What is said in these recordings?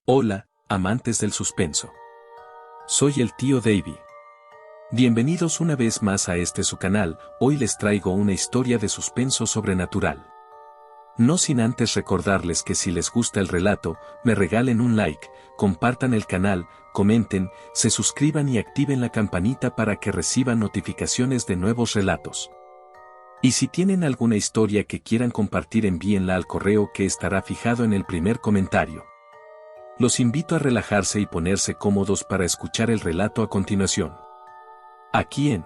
Hola, amantes del suspenso. Soy el tío Davey. Bienvenidos una vez más a su canal. Hoy les traigo una historia de suspenso sobrenatural. No sin antes recordarles que si les gusta el relato, me regalen un like, compartan el canal, comenten, se suscriban y activen la campanita para que reciban notificaciones de nuevos relatos. Y si tienen alguna historia que quieran compartir, envíenla al correo que estará fijado en el primer comentario. Los invito a relajarse y ponerse cómodos para escuchar el relato a continuación. Aquí en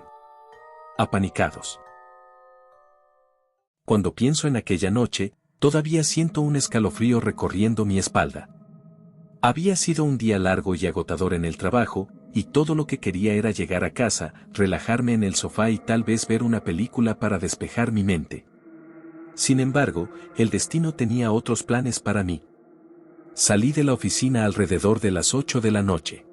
Apanicados. Cuando pienso en aquella noche, todavía siento un escalofrío recorriendo mi espalda. Había sido un día largo y agotador en el trabajo, y todo lo que quería era llegar a casa, relajarme en el sofá y tal vez ver una película para despejar mi mente. Sin embargo, el destino tenía otros planes para mí. Salí de la oficina alrededor de las 8 de la noche.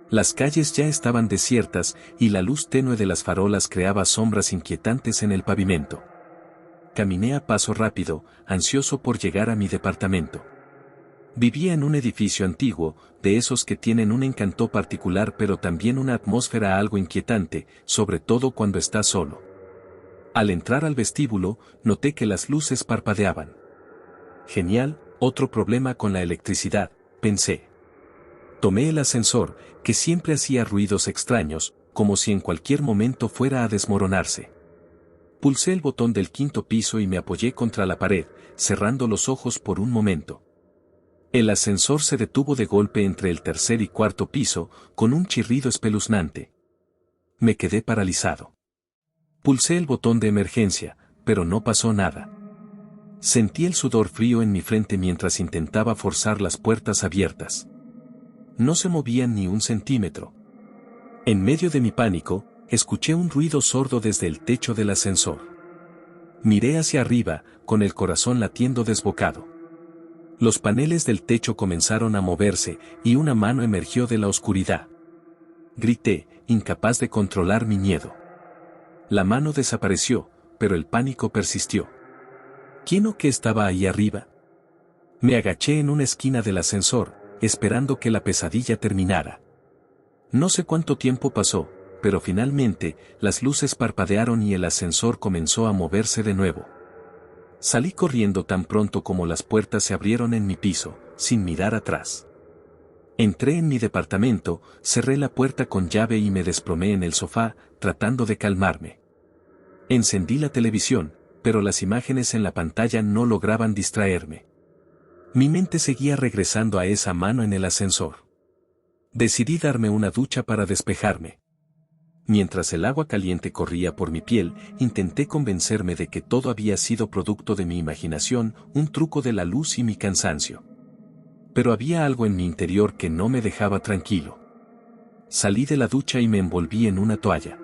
Las calles ya estaban desiertas y la luz tenue de las farolas creaba sombras inquietantes en el pavimento. Caminé a paso rápido, ansioso por llegar a mi departamento. Vivía en un edificio antiguo, de esos que tienen un encanto particular pero también una atmósfera algo inquietante, sobre todo cuando estás solo. Al entrar al vestíbulo, noté que las luces parpadeaban. Genial. Otro problema con la electricidad, pensé. Tomé el ascensor, que siempre hacía ruidos extraños, como si en cualquier momento fuera a desmoronarse. Pulsé el botón del 5º piso y me apoyé contra la pared, cerrando los ojos por un momento. El ascensor se detuvo de golpe entre el 3er y 4º piso, con un chirrido espeluznante. Me quedé paralizado. Pulsé el botón de emergencia, pero no pasó nada. Sentí el sudor frío en mi frente mientras intentaba forzar las puertas abiertas. No se movían ni un centímetro. En medio de mi pánico, escuché un ruido sordo desde el techo del ascensor. Miré hacia arriba, con el corazón latiendo desbocado. Los paneles del techo comenzaron a moverse, y una mano emergió de la oscuridad. Grité, incapaz de controlar mi miedo. La mano desapareció, pero el pánico persistió. ¿Quién o qué estaba ahí arriba? Me agaché en una esquina del ascensor, esperando que la pesadilla terminara. No sé cuánto tiempo pasó, pero finalmente, las luces parpadearon y el ascensor comenzó a moverse de nuevo. Salí corriendo tan pronto como las puertas se abrieron en mi piso, sin mirar atrás. Entré en mi departamento, cerré la puerta con llave y me desplomé en el sofá, tratando de calmarme. Encendí la televisión, pero las imágenes en la pantalla no lograban distraerme. Mi mente seguía regresando a esa mano en el ascensor. Decidí darme una ducha para despejarme. Mientras el agua caliente corría por mi piel, intenté convencerme de que todo había sido producto de mi imaginación, un truco de la luz y mi cansancio. Pero había algo en mi interior que no me dejaba tranquilo. Salí de la ducha y me envolví en una toalla.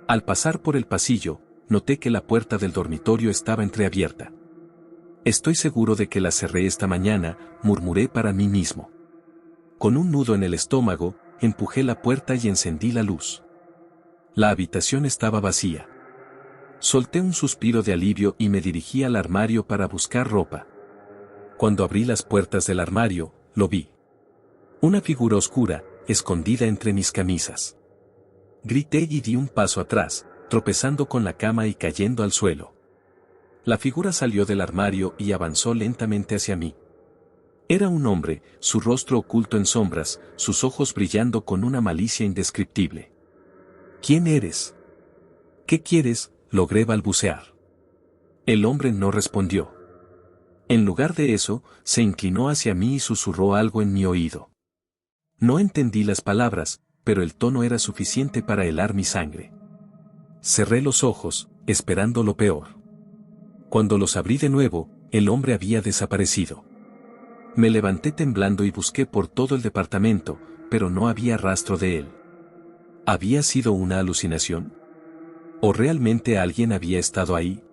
Al pasar por el pasillo, noté que la puerta del dormitorio estaba entreabierta. Estoy seguro de que la cerré esta mañana, murmuré para mí mismo. Con un nudo en el estómago, empujé la puerta y encendí la luz. La habitación estaba vacía. Solté un suspiro de alivio y me dirigí al armario para buscar ropa. Cuando abrí las puertas del armario, lo vi. Una figura oscura, escondida entre mis camisas. Grité y di un paso atrás, tropezando con la cama y cayendo al suelo. La figura salió del armario y avanzó lentamente hacia mí. Era un hombre, su rostro oculto en sombras, sus ojos brillando con una malicia indescriptible. ¿Quién eres? ¿Qué quieres?, logré balbucear. El hombre no respondió. En lugar de eso, se inclinó hacia mí y susurró algo en mi oído. No entendí las palabras, pero el tono era suficiente para helar mi sangre. Cerré los ojos, esperando lo peor. Cuando los abrí de nuevo, el hombre había desaparecido. Me levanté temblando y busqué por todo el departamento, pero no había rastro de él. ¿Había sido una alucinación? ¿O realmente alguien había estado ahí?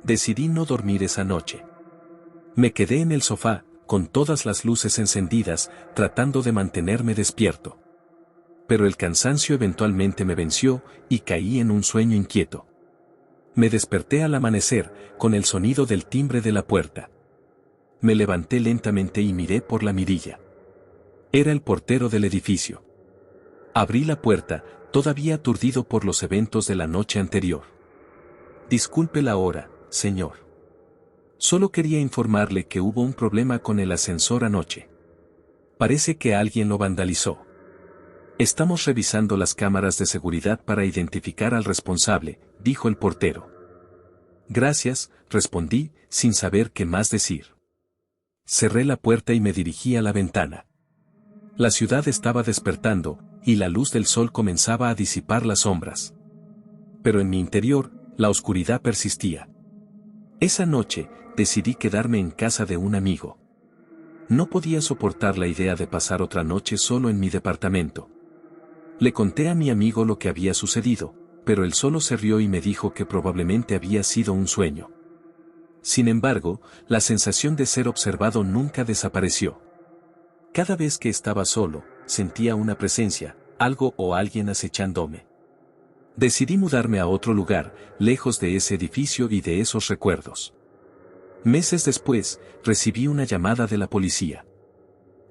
Decidí no dormir esa noche. Me quedé en el sofá, con todas las luces encendidas, tratando de mantenerme despierto. Pero el cansancio eventualmente me venció, y caí en un sueño inquieto. Me desperté al amanecer, con el sonido del timbre de la puerta. Me levanté lentamente y miré por la mirilla. Era el portero del edificio. Abrí la puerta, todavía aturdido por los eventos de la noche anterior. Disculpe la hora, señor. Solo quería informarle que hubo un problema con el ascensor anoche. Parece que alguien lo vandalizó. Estamos revisando las cámaras de seguridad para identificar al responsable, dijo el portero. Gracias, respondí, sin saber qué más decir. Cerré la puerta y me dirigí a la ventana. La ciudad estaba despertando, y la luz del sol comenzaba a disipar las sombras. Pero en mi interior, la oscuridad persistía. Esa noche, decidí quedarme en casa de un amigo. No podía soportar la idea de pasar otra noche solo en mi departamento. Le conté a mi amigo lo que había sucedido, pero él solo se rió y me dijo que probablemente había sido un sueño. Sin embargo, la sensación de ser observado nunca desapareció. Cada vez que estaba solo, sentía una presencia, algo o alguien acechándome. Decidí mudarme a otro lugar, lejos de ese edificio y de esos recuerdos. Meses después, recibí una llamada de la policía.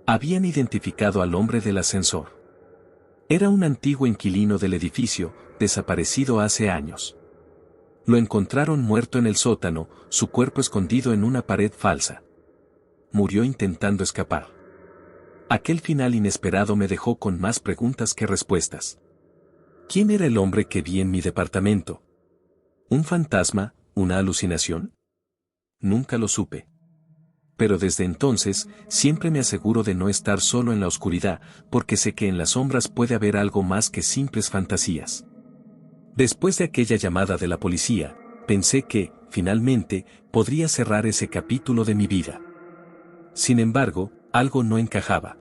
Habían identificado al hombre del ascensor. Era un antiguo inquilino del edificio, desaparecido hace años. Lo encontraron muerto en el sótano, su cuerpo escondido en una pared falsa. Murió intentando escapar. Aquel final inesperado me dejó con más preguntas que respuestas. ¿Quién era el hombre que vi en mi departamento? ¿Un fantasma, una alucinación? Nunca lo supe. Pero desde entonces, siempre me aseguro de no estar solo en la oscuridad, porque sé que en las sombras puede haber algo más que simples fantasías. Después de aquella llamada de la policía, pensé que, finalmente, podría cerrar ese capítulo de mi vida. Sin embargo, algo no encajaba.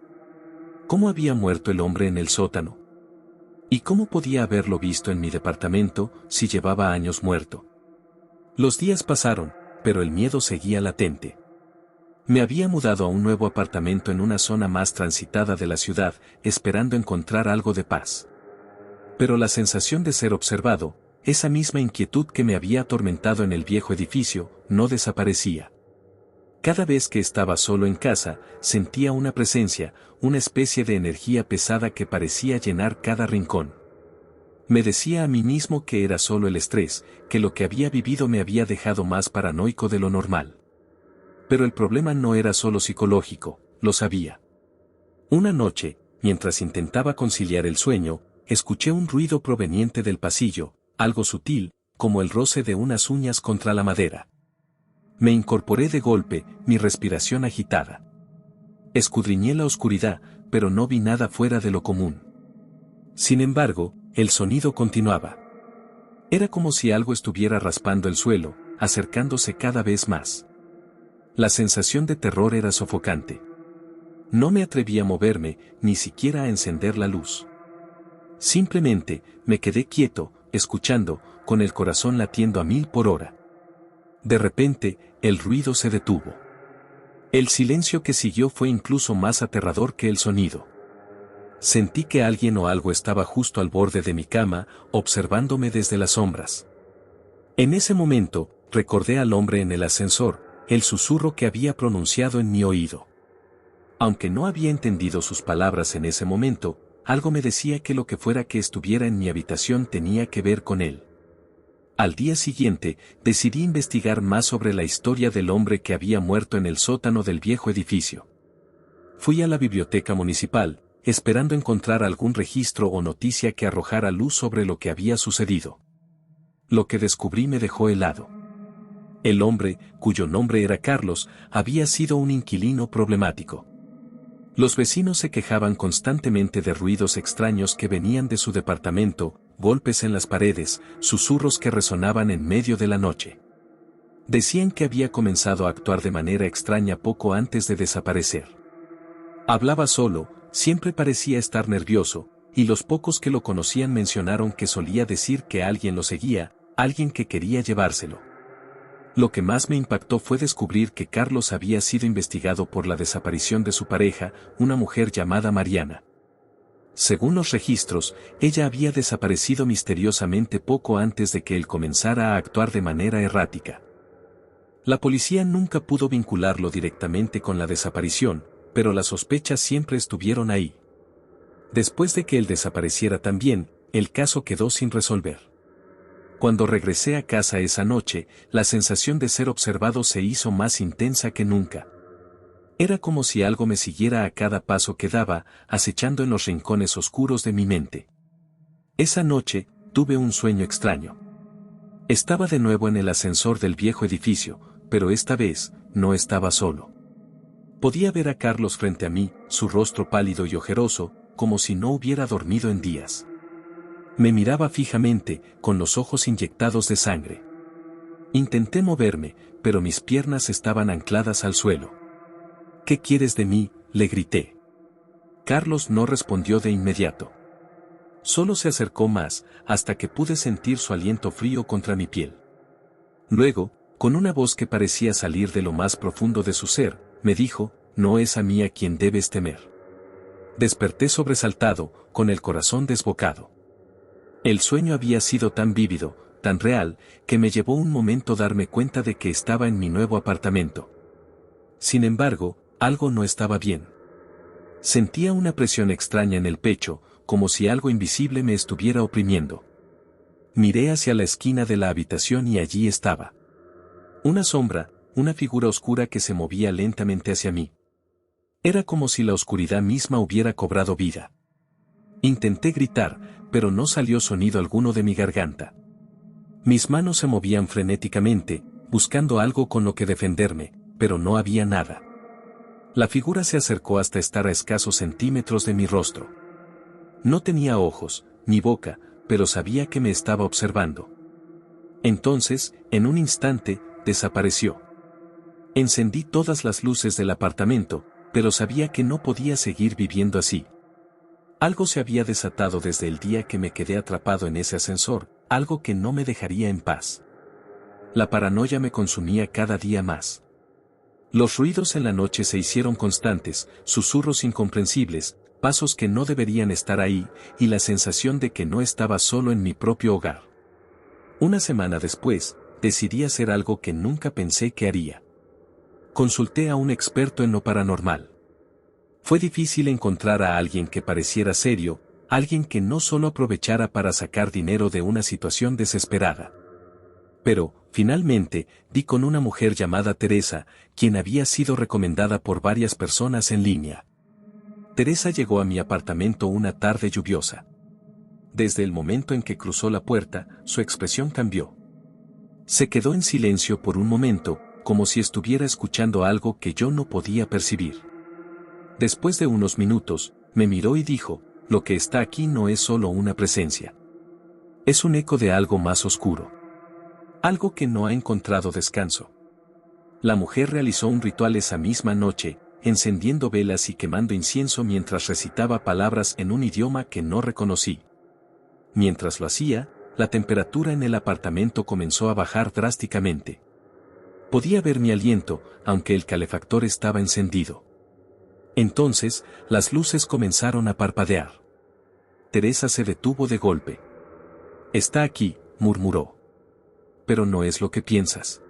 ¿Cómo había muerto el hombre en el sótano? ¿Y cómo podía haberlo visto en mi departamento, si llevaba años muerto? Los días pasaron, pero el miedo seguía latente. Me había mudado a un nuevo apartamento en una zona más transitada de la ciudad, esperando encontrar algo de paz. Pero la sensación de ser observado, esa misma inquietud que me había atormentado en el viejo edificio, no desaparecía. Cada vez que estaba solo en casa, sentía una presencia, una especie de energía pesada que parecía llenar cada rincón. Me decía a mí mismo que era solo el estrés, que lo que había vivido me había dejado más paranoico de lo normal. Pero el problema no era solo psicológico, lo sabía. Una noche, mientras intentaba conciliar el sueño, escuché un ruido proveniente del pasillo, algo sutil, como el roce de unas uñas contra la madera. Me incorporé de golpe, mi respiración agitada. Escudriñé la oscuridad, pero no vi nada fuera de lo común. Sin embargo, el sonido continuaba. Era como si algo estuviera raspando el suelo, acercándose cada vez más. La sensación de terror era sofocante. No me atreví a moverme, ni siquiera a encender la luz. Simplemente, me quedé quieto, escuchando, con el corazón latiendo a 1000 por hora. De repente, el ruido se detuvo. El silencio que siguió fue incluso más aterrador que el sonido. Sentí que alguien o algo estaba justo al borde de mi cama, observándome desde las sombras. En ese momento, recordé al hombre en el ascensor, el susurro que había pronunciado en mi oído. Aunque no había entendido sus palabras en ese momento, algo me decía que lo que fuera que estuviera en mi habitación tenía que ver con él. Al día siguiente, decidí investigar más sobre la historia del hombre que había muerto en el sótano del viejo edificio. Fui a la biblioteca municipal, esperando encontrar algún registro o noticia que arrojara luz sobre lo que había sucedido. Lo que descubrí me dejó helado. El hombre, cuyo nombre era Carlos, había sido un inquilino problemático. Los vecinos se quejaban constantemente de ruidos extraños que venían de su departamento, golpes en las paredes, susurros que resonaban en medio de la noche. Decían que había comenzado a actuar de manera extraña poco antes de desaparecer. Hablaba solo, siempre parecía estar nervioso, y los pocos que lo conocían mencionaron que solía decir que alguien lo seguía, alguien que quería llevárselo. Lo que más me impactó fue descubrir que Carlos había sido investigado por la desaparición de su pareja, una mujer llamada Mariana. Según los registros, ella había desaparecido misteriosamente poco antes de que él comenzara a actuar de manera errática. La policía nunca pudo vincularlo directamente con la desaparición, pero las sospechas siempre estuvieron ahí. Después de que él desapareciera también, el caso quedó sin resolver. Cuando regresé a casa esa noche, la sensación de ser observado se hizo más intensa que nunca. Era como si algo me siguiera a cada paso que daba, acechando en los rincones oscuros de mi mente. Esa noche, tuve un sueño extraño. Estaba de nuevo en el ascensor del viejo edificio, pero esta vez, no estaba solo. Podía ver a Carlos frente a mí, su rostro pálido y ojeroso, como si no hubiera dormido en días. Me miraba fijamente, con los ojos inyectados de sangre. Intenté moverme, pero mis piernas estaban ancladas al suelo. ¿Qué quieres de mí?, le grité. Carlos no respondió de inmediato. Solo se acercó más, hasta que pude sentir su aliento frío contra mi piel. Luego, con una voz que parecía salir de lo más profundo de su ser, me dijo: no es a mí a quien debes temer. Desperté sobresaltado, con el corazón desbocado. El sueño había sido tan vívido, tan real, que me llevó un momento darme cuenta de que estaba en mi nuevo apartamento. Sin embargo, algo no estaba bien. Sentía una presión extraña en el pecho, como si algo invisible me estuviera oprimiendo. Miré hacia la esquina de la habitación y allí estaba. Una sombra, una figura oscura que se movía lentamente hacia mí. Era como si la oscuridad misma hubiera cobrado vida. Intenté gritar, pero no salió sonido alguno de mi garganta. Mis manos se movían frenéticamente, buscando algo con lo que defenderme, pero no había nada. La figura se acercó hasta estar a escasos centímetros de mi rostro. No tenía ojos, ni boca, pero sabía que me estaba observando. Entonces, en un instante, desapareció. Encendí todas las luces del apartamento, pero sabía que no podía seguir viviendo así. Algo se había desatado desde el día que me quedé atrapado en ese ascensor, algo que no me dejaría en paz. La paranoia me consumía cada día más. Los ruidos en la noche se hicieron constantes, susurros incomprensibles, pasos que no deberían estar ahí, y la sensación de que no estaba solo en mi propio hogar. Una semana después, decidí hacer algo que nunca pensé que haría. Consulté a un experto en lo paranormal. Fue difícil encontrar a alguien que pareciera serio, alguien que no solo aprovechara para sacar dinero de una situación desesperada. Pero, finalmente, di con una mujer llamada Teresa, quien había sido recomendada por varias personas en línea. Teresa llegó a mi apartamento una tarde lluviosa. Desde el momento en que cruzó la puerta, su expresión cambió. Se quedó en silencio por un momento, como si estuviera escuchando algo que yo no podía percibir. Después de unos minutos, me miró y dijo: lo que está aquí no es solo una presencia. Es un eco de algo más oscuro. Algo que no ha encontrado descanso. La mujer realizó un ritual esa misma noche, encendiendo velas y quemando incienso mientras recitaba palabras en un idioma que no reconocí. Mientras lo hacía, la temperatura en el apartamento comenzó a bajar drásticamente. Podía ver mi aliento, aunque el calefactor estaba encendido. Entonces, las luces comenzaron a parpadear. Teresa se detuvo de golpe. «Está aquí», murmuró. «Pero no es lo que piensas.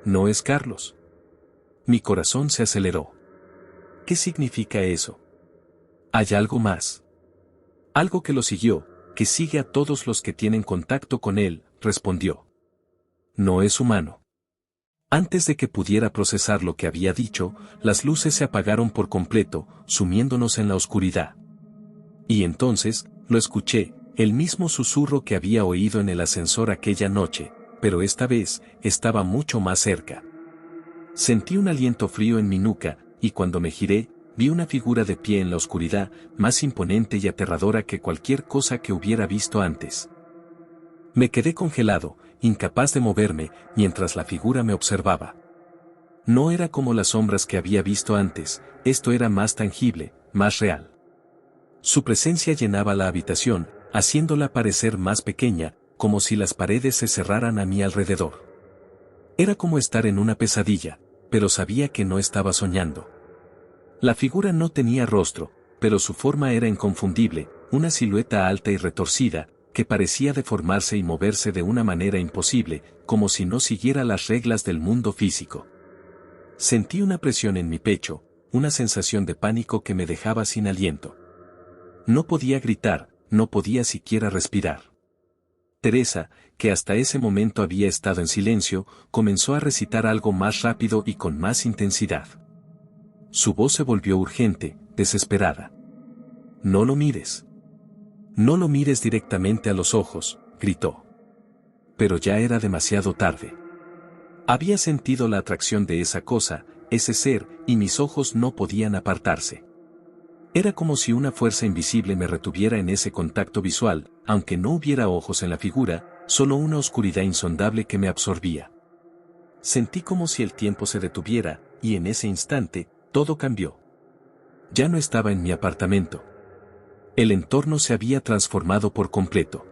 No es Carlos». Mi corazón se aceleró. ¿Qué significa eso? Hay algo más. Algo que lo siguió, que sigue a todos los que tienen contacto con él, respondió. No es humano. Antes de que pudiera procesar lo que había dicho, las luces se apagaron por completo, sumiéndonos en la oscuridad. Y entonces, lo escuché, el mismo susurro que había oído en el ascensor aquella noche, pero esta vez, estaba mucho más cerca. Sentí un aliento frío en mi nuca, y cuando me giré, vi una figura de pie en la oscuridad, más imponente y aterradora que cualquier cosa que hubiera visto antes. Me quedé congelado, incapaz de moverme, mientras la figura me observaba. No era como las sombras que había visto antes, esto era más tangible, más real. Su presencia llenaba la habitación, haciéndola parecer más pequeña, como si las paredes se cerraran a mi alrededor. Era como estar en una pesadilla, pero sabía que no estaba soñando. La figura no tenía rostro, pero su forma era inconfundible, una silueta alta y retorcida, que parecía deformarse y moverse de una manera imposible, como si no siguiera las reglas del mundo físico. Sentí una presión en mi pecho, una sensación de pánico que me dejaba sin aliento. No podía gritar, no podía siquiera respirar. Teresa, que hasta ese momento había estado en silencio, comenzó a recitar algo más rápido y con más intensidad. Su voz se volvió urgente, desesperada. «No lo mires. No lo mires directamente a los ojos», gritó. Pero ya era demasiado tarde. Había sentido la atracción de esa cosa, ese ser, y mis ojos no podían apartarse. Era como si una fuerza invisible me retuviera en ese contacto visual, aunque no hubiera ojos en la figura, solo una oscuridad insondable que me absorbía. Sentí como si el tiempo se detuviera, y en ese instante, todo cambió. Ya no estaba en mi apartamento. El entorno se había transformado por completo.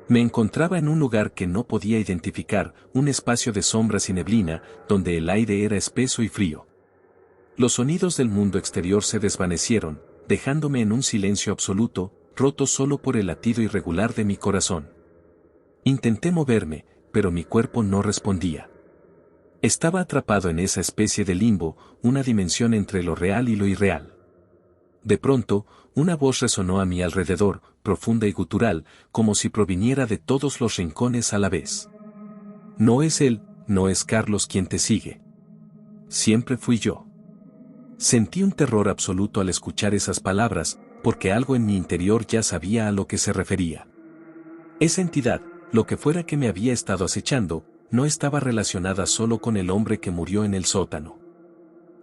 Me encontraba en un lugar que no podía identificar, un espacio de sombras y neblina, donde el aire era espeso y frío. Los sonidos del mundo exterior se desvanecieron, dejándome en un silencio absoluto, roto solo por el latido irregular de mi corazón. Intenté moverme, pero mi cuerpo no respondía. Estaba atrapado en esa especie de limbo, una dimensión entre lo real y lo irreal. De pronto, una voz resonó a mi alrededor, profunda y gutural, como si proviniera de todos los rincones a la vez. «No es él, no es Carlos quien te sigue. Siempre fui yo». Sentí un terror absoluto al escuchar esas palabras, porque algo en mi interior ya sabía a lo que se refería. Esa entidad, lo que fuera que me había estado acechando, no estaba relacionada solo con el hombre que murió en el sótano.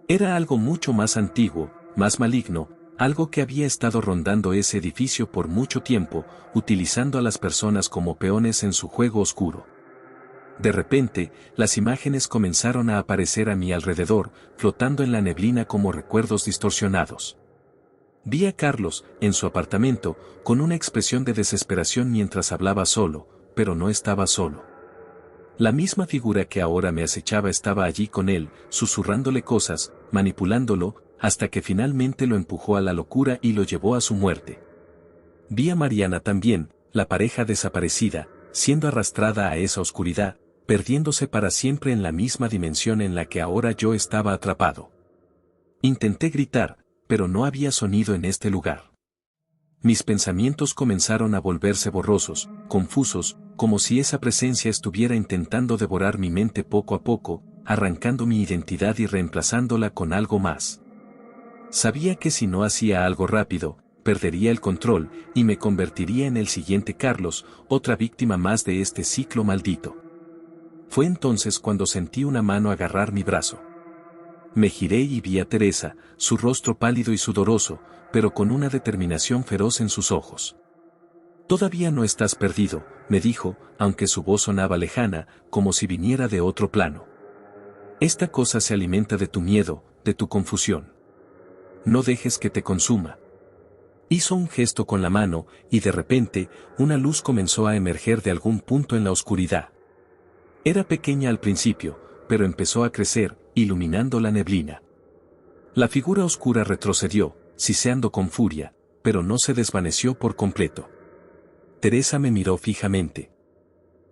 Era algo mucho más antiguo, más maligno, algo que había estado rondando ese edificio por mucho tiempo, utilizando a las personas como peones en su juego oscuro. De repente, las imágenes comenzaron a aparecer a mi alrededor, flotando en la neblina como recuerdos distorsionados. Vi a Carlos, en su apartamento, con una expresión de desesperación mientras hablaba solo, pero no estaba solo. La misma figura que ahora me acechaba estaba allí con él, susurrándole cosas, manipulándolo, hasta que finalmente lo empujó a la locura y lo llevó a su muerte. Vi a Mariana también, la pareja desaparecida, siendo arrastrada a esa oscuridad, perdiéndose para siempre en la misma dimensión en la que ahora yo estaba atrapado. Intenté gritar, pero no había sonido en este lugar. Mis pensamientos comenzaron a volverse borrosos, confusos, como si esa presencia estuviera intentando devorar mi mente poco a poco, arrancando mi identidad y reemplazándola con algo más. Sabía que si no hacía algo rápido, perdería el control y me convertiría en el siguiente Carlos, otra víctima más de este ciclo maldito. Fue entonces cuando sentí una mano agarrar mi brazo. Me giré y vi a Teresa, su rostro pálido y sudoroso, pero con una determinación feroz en sus ojos. «Todavía no estás perdido», me dijo, aunque su voz sonaba lejana, como si viniera de otro plano. «Esta cosa se alimenta de tu miedo, de tu confusión. No dejes que te consuma». Hizo un gesto con la mano, y de repente, una luz comenzó a emerger de algún punto en la oscuridad. Era pequeña al principio, pero empezó a crecer, iluminando la neblina. La figura oscura retrocedió, siseando con furia, pero no se desvaneció por completo. Teresa me miró fijamente.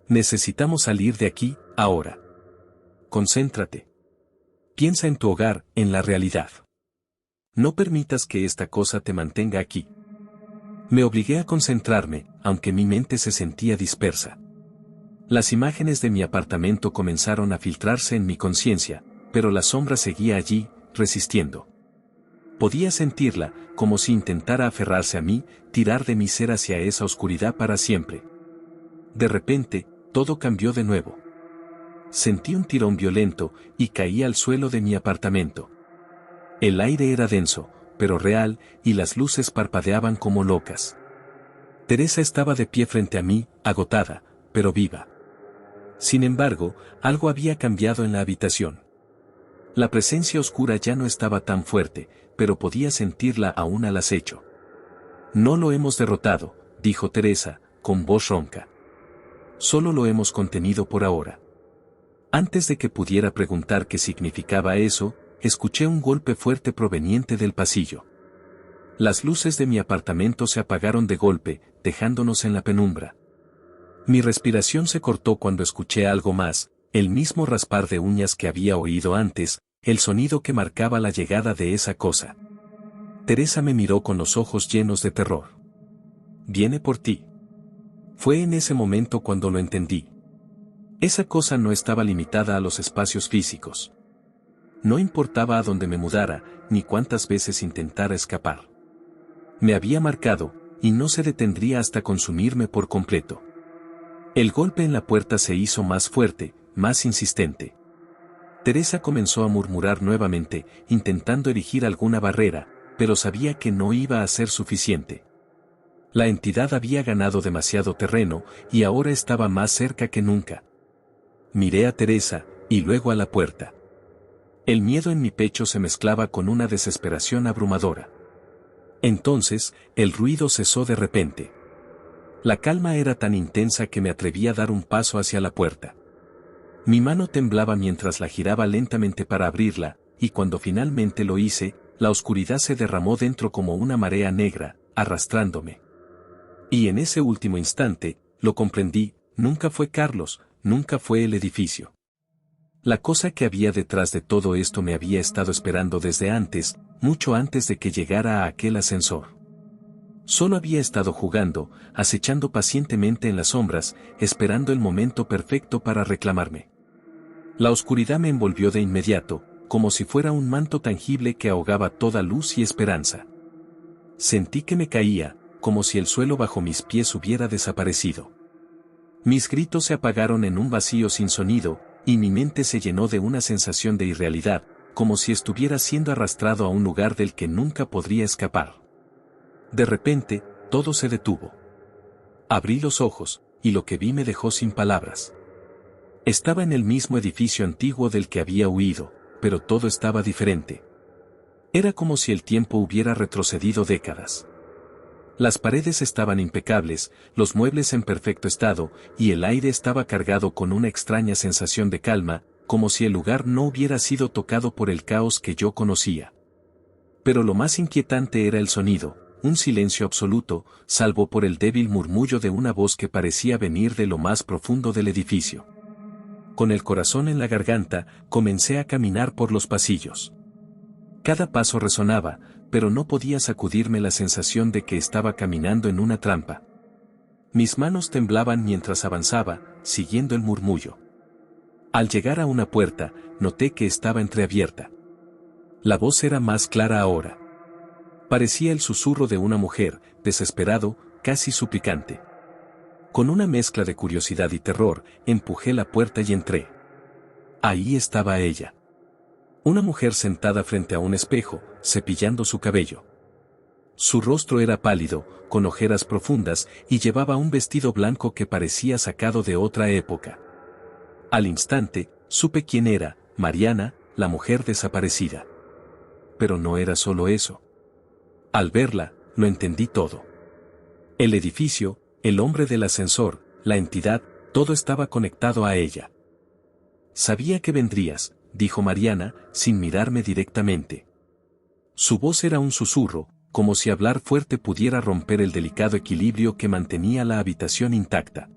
«Necesitamos salir de aquí, ahora. Concéntrate. Piensa en tu hogar, en la realidad. No permitas que esta cosa te mantenga aquí». Me obligué a concentrarme, aunque mi mente se sentía dispersa. Las imágenes de mi apartamento comenzaron a filtrarse en mi conciencia, pero la sombra seguía allí, resistiendo. Podía sentirla, como si intentara aferrarse a mí, tirar de mi ser hacia esa oscuridad para siempre. De repente, todo cambió de nuevo. Sentí un tirón violento, y caí al suelo de mi apartamento. El aire era denso, pero real, y las luces parpadeaban como locas. Teresa estaba de pie frente a mí, agotada, pero viva. Sin embargo, algo había cambiado en la habitación. La presencia oscura ya no estaba tan fuerte, pero podía sentirla aún al acecho. «No lo hemos derrotado», dijo Teresa, con voz ronca. «Solo lo hemos contenido por ahora». Antes de que pudiera preguntar qué significaba eso, escuché un golpe fuerte proveniente del pasillo. Las luces de mi apartamento se apagaron de golpe, dejándonos en la penumbra. Mi respiración se cortó cuando escuché algo más, el mismo raspar de uñas que había oído antes, el sonido que marcaba la llegada de esa cosa. Teresa me miró con los ojos llenos de terror. «Viene por ti». Fue en ese momento cuando lo entendí. Esa cosa no estaba limitada a los espacios físicos. No importaba a dónde me mudara, ni cuántas veces intentara escapar. Me había marcado, y no se detendría hasta consumirme por completo. El golpe en la puerta se hizo más fuerte, más insistente. Teresa comenzó a murmurar nuevamente, intentando erigir alguna barrera, pero sabía que no iba a ser suficiente. La entidad había ganado demasiado terreno, y ahora estaba más cerca que nunca. Miré a Teresa, y luego a la puerta. El miedo en mi pecho se mezclaba con una desesperación abrumadora. Entonces, el ruido cesó de repente. La calma era tan intensa que me atreví a dar un paso hacia la puerta. Mi mano temblaba mientras la giraba lentamente para abrirla, y cuando finalmente lo hice, la oscuridad se derramó dentro como una marea negra, arrastrándome. Y en ese último instante, lo comprendí, nunca fue Carlos, nunca fue el edificio. La cosa que había detrás de todo esto me había estado esperando desde antes, mucho antes de que llegara a aquel ascensor. Solo había estado jugando, acechando pacientemente en las sombras, esperando el momento perfecto para reclamarme. La oscuridad me envolvió de inmediato, como si fuera un manto tangible que ahogaba toda luz y esperanza. Sentí que me caía, como si el suelo bajo mis pies hubiera desaparecido. Mis gritos se apagaron en un vacío sin sonido, y mi mente se llenó de una sensación de irrealidad, como si estuviera siendo arrastrado a un lugar del que nunca podría escapar. De repente, todo se detuvo. Abrí los ojos, y lo que vi me dejó sin palabras. Estaba en el mismo edificio antiguo del que había huido, pero todo estaba diferente. Era como si el tiempo hubiera retrocedido décadas. Las paredes estaban impecables, los muebles en perfecto estado, y el aire estaba cargado con una extraña sensación de calma, como si el lugar no hubiera sido tocado por el caos que yo conocía. Pero lo más inquietante era el sonido, un silencio absoluto, salvo por el débil murmullo de una voz que parecía venir de lo más profundo del edificio. Con el corazón en la garganta, comencé a caminar por los pasillos. Cada paso resonaba, pero no podía sacudirme la sensación de que estaba caminando en una trampa. Mis manos temblaban mientras avanzaba, siguiendo el murmullo. Al llegar a una puerta, noté que estaba entreabierta. La voz era más clara ahora. Parecía el susurro de una mujer, desesperado, casi suplicante. Con una mezcla de curiosidad y terror, empujé la puerta y entré. Ahí estaba ella. Una mujer sentada frente a un espejo, cepillando su cabello. Su rostro era pálido, con ojeras profundas, y llevaba un vestido blanco que parecía sacado de otra época. Al instante, supe quién era, Mariana, la mujer desaparecida. Pero no era solo eso. Al verla, lo entendí todo. El edificio, el hombre del ascensor, la entidad, todo estaba conectado a ella. Sabía que vendrías, dijo Mariana, sin mirarme directamente. Su voz era un susurro, como si hablar fuerte pudiera romper el delicado equilibrio que mantenía la habitación intacta.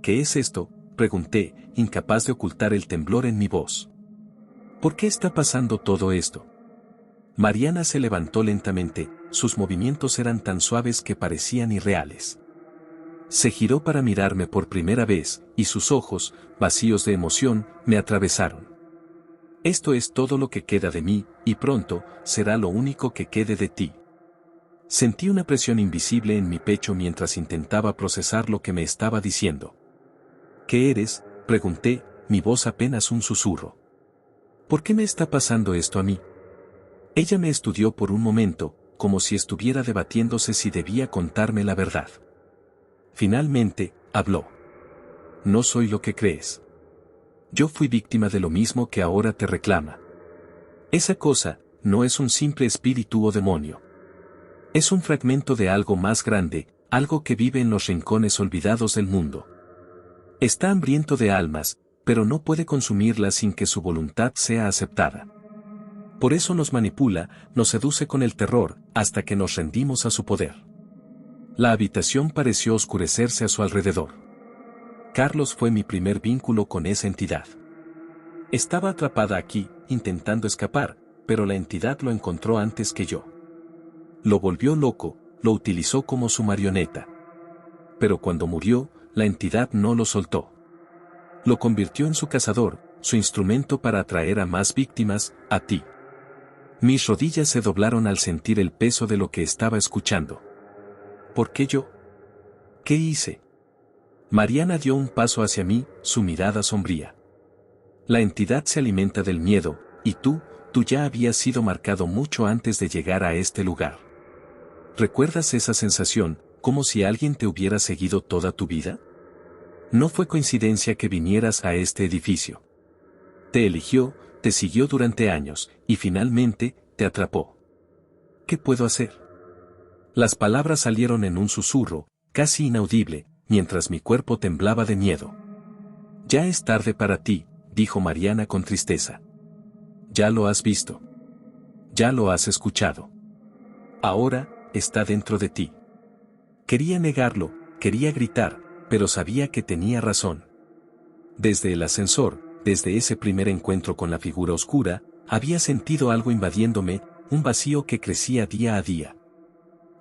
¿Qué es esto?, pregunté, incapaz de ocultar el temblor en mi voz. ¿Por qué está pasando todo esto? Mariana se levantó lentamente, sus movimientos eran tan suaves que parecían irreales. Se giró para mirarme por primera vez, y sus ojos, vacíos de emoción, me atravesaron. Esto es todo lo que queda de mí, y pronto, será lo único que quede de ti. Sentí una presión invisible en mi pecho mientras intentaba procesar lo que me estaba diciendo. ¿Qué eres?, pregunté, mi voz apenas un susurro. ¿Por qué me está pasando esto a mí? Ella me estudió por un momento, como si estuviera debatiéndose si debía contarme la verdad. Finalmente, habló. No soy lo que crees. Yo fui víctima de lo mismo que ahora te reclama. Esa cosa, no es un simple espíritu o demonio. Es un fragmento de algo más grande, algo que vive en los rincones olvidados del mundo. Está hambriento de almas, pero no puede consumirlas sin que su voluntad sea aceptada. Por eso nos manipula, nos seduce con el terror, hasta que nos rendimos a su poder. La habitación pareció oscurecerse a su alrededor. Carlos fue mi primer vínculo con esa entidad. Estaba atrapada aquí, intentando escapar, pero la entidad lo encontró antes que yo. Lo volvió loco, lo utilizó como su marioneta. Pero cuando murió, la entidad no lo soltó. Lo convirtió en su cazador, su instrumento para atraer a más víctimas, a ti. Mis rodillas se doblaron al sentir el peso de lo que estaba escuchando. ¿Por qué yo? ¿Qué hice? Mariana dio un paso hacia mí, su mirada sombría. La entidad se alimenta del miedo, y tú ya habías sido marcado mucho antes de llegar a este lugar. ¿Recuerdas esa sensación, como si alguien te hubiera seguido toda tu vida? No fue coincidencia que vinieras a este edificio. Te eligió, te siguió durante años, y finalmente, te atrapó. ¿Qué puedo hacer? Las palabras salieron en un susurro, casi inaudible, mientras mi cuerpo temblaba de miedo. Ya es tarde para ti, dijo Mariana con tristeza. Ya lo has visto. Ya lo has escuchado. Ahora, está dentro de ti. Quería negarlo, quería gritar, pero sabía que tenía razón. Desde el ascensor, desde ese primer encuentro con la figura oscura, había sentido algo invadiéndome, un vacío que crecía día a día.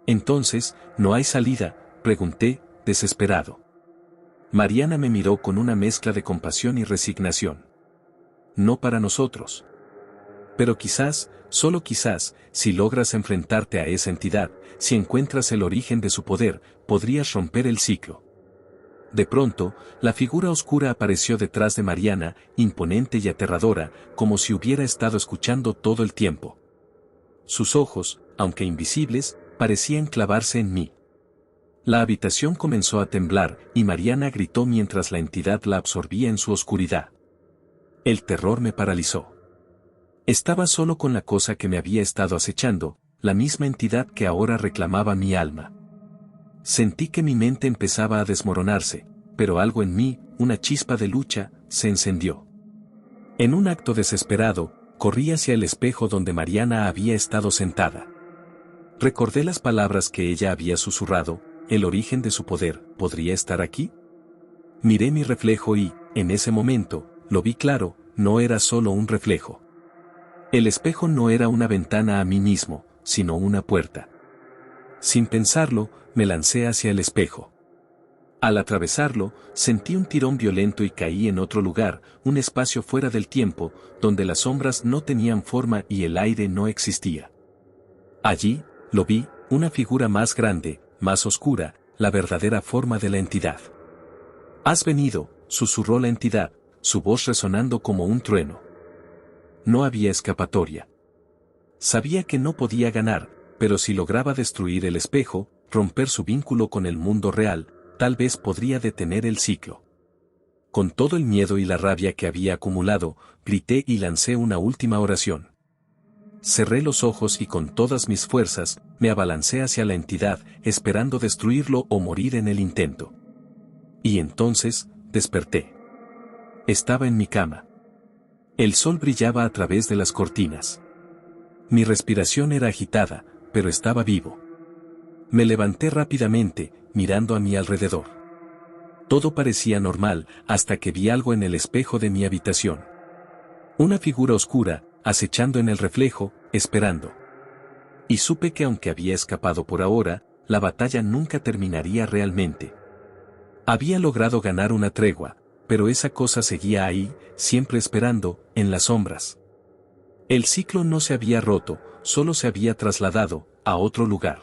Entonces, ¿no hay salida?, pregunté, desesperado. Mariana me miró con una mezcla de compasión y resignación. No para nosotros. Pero quizás, solo quizás, si logras enfrentarte a esa entidad, si encuentras el origen de su poder, podrías romper el ciclo. De pronto, la figura oscura apareció detrás de Mariana, imponente y aterradora, como si hubiera estado escuchando todo el tiempo. Sus ojos, aunque invisibles, parecían clavarse en mí. La habitación comenzó a temblar, y Mariana gritó mientras la entidad la absorbía en su oscuridad. El terror me paralizó. Estaba solo con la cosa que me había estado acechando, la misma entidad que ahora reclamaba mi alma. Sentí que mi mente empezaba a desmoronarse, pero algo en mí, una chispa de lucha, se encendió. En un acto desesperado, corrí hacia el espejo donde Mariana había estado sentada. Recordé las palabras que ella había susurrado, el origen de su poder, ¿podría estar aquí? Miré mi reflejo y, en ese momento, lo vi claro, no era solo un reflejo. El espejo no era una ventana a mí mismo, sino una puerta. Sin pensarlo, me lancé hacia el espejo. Al atravesarlo, sentí un tirón violento y caí en otro lugar, un espacio fuera del tiempo, donde las sombras no tenían forma y el aire no existía. Allí, lo vi, una figura más grande, más oscura, la verdadera forma de la entidad. «Has venido», susurró la entidad, su voz resonando como un trueno. No había escapatoria. Sabía que no podía ganar, pero si lograba destruir el espejo, romper su vínculo con el mundo real, tal vez podría detener el ciclo. Con todo el miedo y la rabia que había acumulado, grité y lancé una última oración. Cerré los ojos y con todas mis fuerzas, me abalancé hacia la entidad, esperando destruirlo o morir en el intento. Y entonces, desperté. Estaba en mi cama. El sol brillaba a través de las cortinas. Mi respiración era agitada, pero estaba vivo. Me levanté rápidamente, mirando a mi alrededor. Todo parecía normal, hasta que vi algo en el espejo de mi habitación. Una figura oscura, acechando en el reflejo, esperando. Y supe que aunque había escapado por ahora, la batalla nunca terminaría realmente. Había logrado ganar una tregua, pero esa cosa seguía ahí, siempre esperando, en las sombras. El ciclo no se había roto, solo se había trasladado a otro lugar.